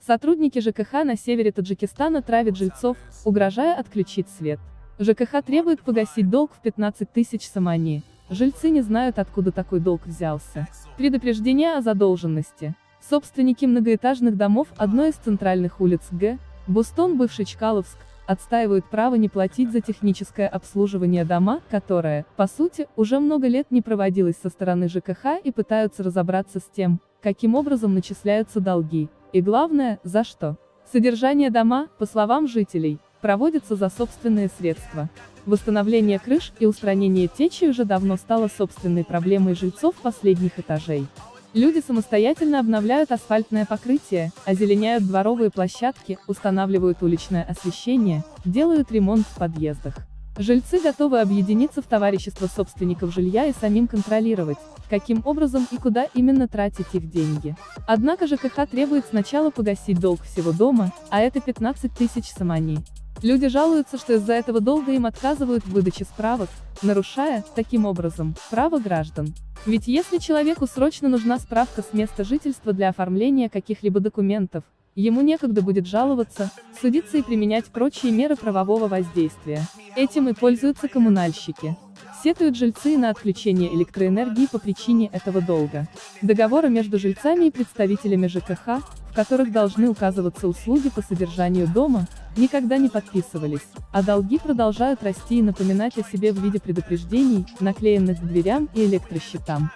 Сотрудники ЖКХ на севере Таджикистана травят жильцов, угрожая отключить свет. ЖКХ требует погасить долг в 15 тысяч сомани. Жильцы не знают, откуда такой долг взялся. Предупреждение о задолженности. Собственники многоэтажных домов одной из центральных улиц Г. Бустон, бывший Чкаловск, отстаивают право не платить за техническое обслуживание дома, которое, по сути, уже много лет не проводилось со стороны ЖКХ, и пытаются разобраться с тем, каким образом начисляются долги, и главное, за что. Содержание дома, по словам жителей, проводится за собственные средства. Восстановление крыш и устранение течи уже давно стало собственной проблемой жильцов последних этажей. Люди самостоятельно обновляют асфальтное покрытие, озеленяют дворовые площадки, устанавливают уличное освещение, делают ремонт в подъездах. Жильцы готовы объединиться в товарищество собственников жилья и самим контролировать, каким образом и куда именно тратить их деньги. Однако ЖКХ требует сначала погасить долг всего дома, а это 15 тысяч сомани. Люди жалуются, что из-за этого долга им отказывают в выдаче справок, нарушая, таким образом, право граждан. Ведь если человеку срочно нужна справка с места жительства для оформления каких-либо документов, ему некогда будет жаловаться, судиться и применять прочие меры правового воздействия. Этим и пользуются коммунальщики. Сетуют жильцы на отключение электроэнергии по причине этого долга. Договоры между жильцами и представителями ЖКХ, в которых должны указываться услуги по содержанию дома, никогда не подписывались, а долги продолжают расти и напоминать о себе в виде предупреждений, наклеенных к дверям и электросчетам.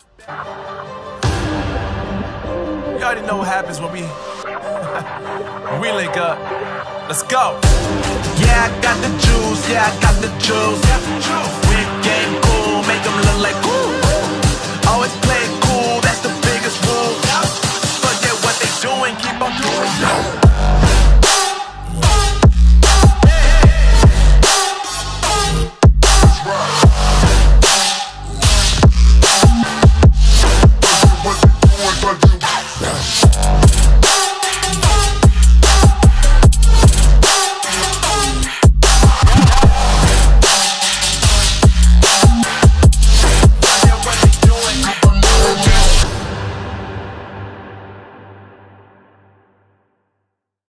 Make them look like cool. Always play cool, that's the biggest rule. Forget what they doing, keep on doing.